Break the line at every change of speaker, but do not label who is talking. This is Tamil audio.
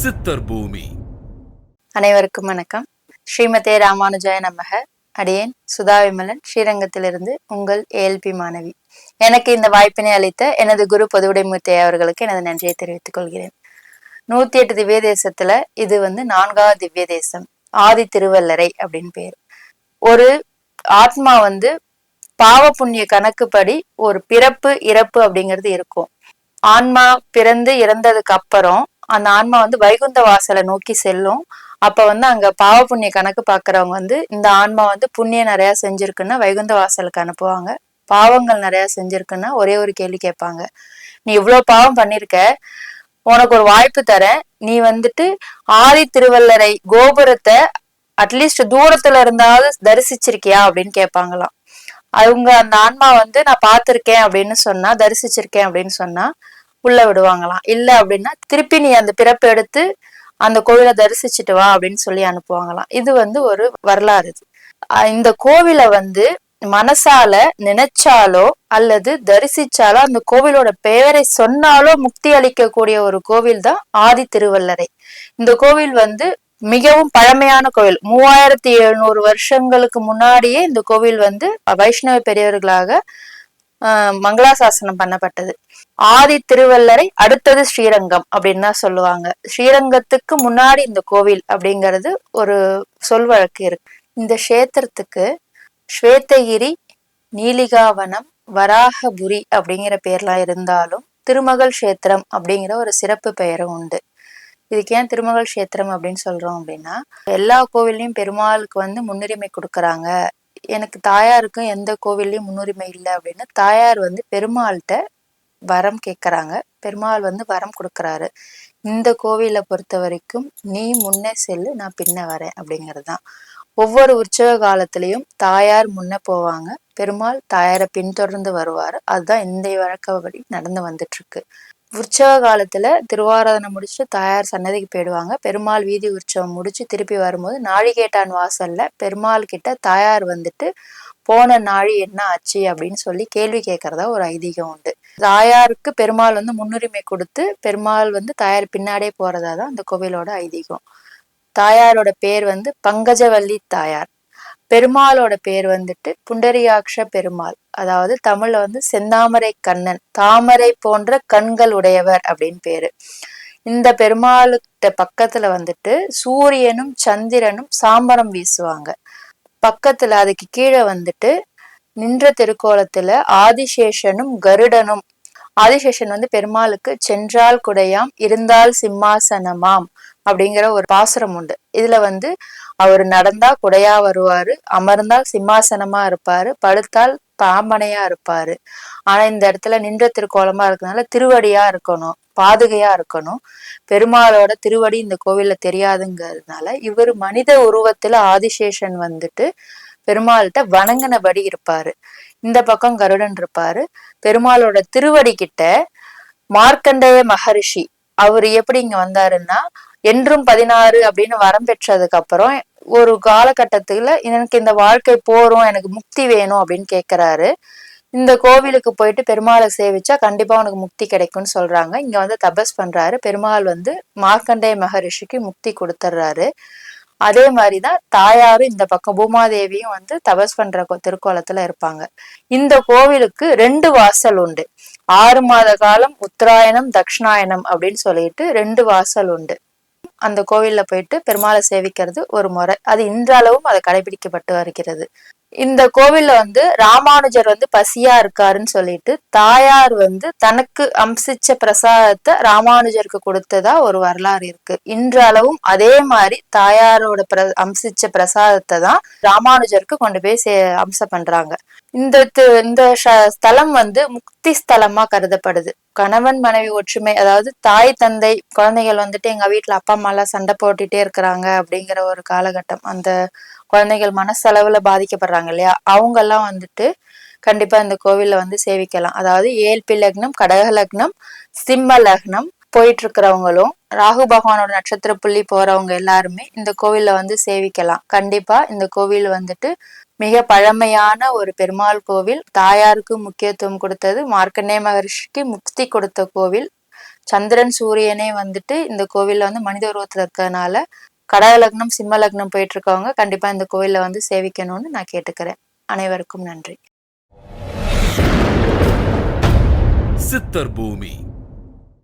சித்தர் பூமி.
அனைவருக்கும் வணக்கம். ஸ்ரீமதே ராமானுஜாய நமக. அடியேன் சுதா விமலன், ஸ்ரீரங்கத்திலிருந்து உங்கள் ஏஎல்பி மாணவி. எனக்கு இந்த வாய்ப்பினை அளித்த எனது குரு பொதுவுடைமூர்த்தி அவர்களுக்கு எனது நன்றியை தெரிவித்துக் கொள்கிறேன். 108 திவ்ய தேசத்துல இது 4வது திவ்ய தேசம், ஆதி திருவல்லரை அப்படின்னு பேர். ஒரு ஆத்மா பாவ புண்ணிய கணக்குப்படி ஒரு பிறப்பு இறப்பு அப்படிங்கிறது இருக்கும். ஆன்மா பிறந்து இறந்ததுக்கு அப்புறம் அந்த ஆன்மா வைகுந்த வாசலை நோக்கி செல்லும். அப்ப அங்க பாவ புண்ணிய கணக்கு பாக்குறவங்க இந்த ஆன்மா புண்ணியம் நிறைய செஞ்சிருக்குன்னா வைகுந்த வாசலுக்கு அனுப்புவாங்க. பாவங்கள் நிறைய செஞ்சிருக்குன்னா ஒரே ஒரு கேள்வி கேட்பாங்க, நீ இவ்வளவு பாவம் பண்ணிருக்க, உனக்கு ஒரு வாய்ப்பு தரேன், நீ ஆதி திருவல்லரை கோபுரத்தை அட்லீஸ்ட் தூரத்துல இருந்தாவது தரிசிச்சிருக்கியா அப்படின்னு கேட்பாங்களாம். அவங்க அந்த ஆன்மா நான் பார்த்திருக்கேன் அப்படின்னு சொன்னா, தரிசிச்சிருக்கேன் அப்படின்னு சொன்னா உள்ள விடுவாங்களாம். இல்ல அப்படின்னா திருப்பி நீ அந்த பிறப்பு எடுத்து அந்த கோவிலை தரிசிச்சுட்டு வா அப்படின்னு சொல்லி அனுப்புவாங்களாம். இது ஒரு வரலாறு. இந்த கோவிலை மனசால நினைச்சாலோ அல்லது தரிசிச்சாலோ அந்த கோவிலோட பெயரை சொன்னாலோ முக்தி அளிக்கக்கூடிய ஒரு கோவில் தான் ஆதி திருவல்லரை. இந்த கோவில் மிகவும் பழமையான கோவில். 3700 வருஷங்களுக்கு முன்னாடியே இந்த கோவில் வைஷ்ணவ பெரியவர்களாக மங்களாசாசனம் பண்ணப்பட்டது. ஆதி திருவல்லரை அடுத்தது ஸ்ரீரங்கம் அப்படின்னு தான் சொல்லுவாங்க. ஸ்ரீரங்கத்துக்கு முன்னாடி இந்த கோவில் அப்படிங்கிறது ஒரு சொல் வழக்கு இருக்கு. இந்த கஷேத்திரத்துக்கு ஸ்வேதகிரி, நீலிகாவனம், வராகபுரி அப்படிங்கிற பேர்லாம் இருந்தாலும் திருமகள் கஷேத்திரம் அப்படிங்கிற ஒரு சிறப்பு பெயரும் உண்டு. இதுக்கு ஏன் திருமகள் கஷேத்திரம் அப்படின்னு சொல்றோம் அப்படின்னா, எல்லா கோவில்லையும் பெருமாளுக்கு முன்னுரிமை கொடுக்கறாங்க, எனக்கு தாயாருக்கும் எந்த கோவில்லையும் முன்னுரிமை இல்லை அப்படின்னு தாயார் பெருமாள்கிட்ட வரம் கேட்கறாங்க. பெருமாள் வரம் கொடுக்கறாரு. இந்த கோவிலை பொறுத்த வரைக்கும் நீ முன்னே செல்லு, நான் பின்ன வரேன் அப்படிங்கிறதுதான். ஒவ்வொரு உற்சவ காலத்திலையும் தாயார் முன்ன போவாங்க, பெருமாள் தாயாரை பின்தொடர்ந்து வருவாரு. அதுதான் இந்த வழக்கப்படி நடந்து வந்துட்டு இருக்கு. உற்சவ காலத்துல திருவாராதனை முடிச்சு தாயார் சன்னதிக்கு போயிடுவாங்க. பெருமாள் வீதி உற்சவம் முடிச்சு திருப்பி வரும்போது நாழிகேட்டான் வாசல்ல பெருமாள் கிட்ட தாயார் போன நாழி என்ன ஆச்சு அப்படின்னு சொல்லி கேள்வி கேட்கறதா ஒரு ஐதீகம் உண்டு. தாயாருக்கு பெருமாள் முன்னுரிமை கொடுத்து பெருமாள் தாயார் பின்னாடியே போறதாதான் அந்த கோவிலோட ஐதீகம். தாயாரோட பேர் பங்கஜவல்லி தாயார். பெருமாளோட பேர் புண்டரியாக்ஷ பெருமாள், அதாவது தமிழ்ல செந்தாமரை கண்ணன், தாமரை போன்ற கண்கள் உடையவர் அப்படின்னு பேரு. இந்த பெருமாளுக்கிட்ட பக்கத்துல சூரியனும் சந்திரனும் சாம்பரம் வீசுவாங்க. பக்கத்துல அதுக்கு கீழே நின்ற திருக்கோலத்துல ஆதிசேஷனும் கருடனும். ஆதிசேஷன் பெருமாளுக்கு சென்றால் குடையாம், இருந்தால் சிம்மாசனமாம் அப்படிங்கிற ஒரு பாசுரம் உண்டு. இதுல அவர் நடந்தா குடையா வருவாரு, அமர்ந்தால் சிம்மாசனமா இருப்பாரு, படுத்தால் பாம்பனையா இருப்பாரு. ஆனா இந்த இடத்துல நின்ற திருக்கோலமா இருக்கனால திருவடியா இருக்கணும், பாதுகையா இருக்கணும். பெருமாளோட திருவடி இந்த கோவில்ல தெரியாதுங்கிறதுனால இவர் மனித உருவத்துல ஆதிசேஷன் பெருமாள்கிட்ட வணங்கினபடி இருப்பாரு. இந்த பக்கம் கருடன் இருப்பாரு. பெருமாளோட திருவடி கிட்ட மார்க்கண்டேய மகரிஷி அவர் எப்படி இங்க வந்தாருன்னா, என்றும் 16 அப்படின்னு வரம் பெற்றதுக்கு அப்புறம் ஒரு காலகட்டத்துல எனக்கு இந்த வாழ்க்கை போறோம், எனக்கு முக்தி வேணும் அப்படின்னு கேக்குறாரு. இந்த கோவிலுக்கு போயிட்டு பெருமாளை சேவிச்சா கண்டிப்பா உனக்கு முக்தி கிடைக்கும்னு சொல்றாங்க. இங்க தபஸ் பண்றாரு. பெருமாள் மார்க்கண்டேய மகரிஷிக்கு முக்தி கொடுத்துட்றாரு. அதே மாதிரிதான் தாயாரும் இந்த பக்கம் பூமாதேவியும் தபஸ் பண்ற திருக்கோலத்துல இருப்பாங்க. இந்த கோவிலுக்கு 2 வாசல் உண்டு. 6 மாத காலம் உத்தராயணம், தட்சிணாயனம் அப்படின்னு சொல்லிட்டு 2 வாசல் உண்டு. அந்த கோவில்ல போயிட்டு பெருமாளை சேவிக்கிறது ஒரு முறை. அது இன்றளவும் அது கடைபிடிக்கப்பட்டு வருகிறது. இந்த கோவில்ல ராமானுஜர் பசியா இருக்காருன்னு சொல்லிட்டு தாயார் தனக்கு அம்சிச்ச பிரசாதத்தை ராமானுஜருக்கு கொடுத்ததா ஒரு வரலாறு இருக்கு. இன்றளவும் அதே மாதிரி தாயாரோட அம்சிச்ச பிரசாதத்தை தான் ராமானுஜருக்கு கொண்டு போய் அம்சம் பண்றாங்க. இந்த ஸ்தலம் முக்தி ஸ்தலமா கருதப்படுது. கணவன் மனைவி ஒற்றுமை, அதாவது தாய் தந்தை குழந்தைகள் எங்க வீட்டுல அப்பா அம்மா எல்லாம் சண்டை போட்டுட்டே இருக்கிறாங்க அப்படிங்கிற ஒரு காலகட்டம். அந்த குழந்தைகள் மனசளவுல பாதிக்கப்படுறாங்க இல்லையா, அவங்க எல்லாம் கண்டிப்பா இந்த கோவில்ல சேவிக்கலாம். அதாவது ஏல்பி லக்னம், கடக லக்னம், சிம்ம லக்னம் போயிட்டு இருக்கிறவங்களும் ராகு பகவானோட நட்சத்திர புள்ளி போறவங்க எல்லாருமே இந்த கோவில்ல சேவிக்கலாம். கண்டிப்பா இந்த கோவில் மிக பழமையான ஒரு பெருமாள் கோவில். தாயாருக்கு முக்கியத்துவம் கொடுத்தது, மார்க்கண்டேய மகரிஷிக்கு முக்தி கொடுத்த கோவில். சந்திரன் சூரியனே வந்துட்டு இந்த கோவில்ல வந்து மனித உருவத்துல இருக்கிறதுனால கடக லக்னம் சிம்ம லக்னம் போயிட்டு இருக்கவங்க கண்டிப்பா இந்த கோவில்ல வந்து சேவிக்கணும்னு நான் கேட்டுக்கிறேன். அனைவருக்கும் நன்றி.
சித்தர் பூமி.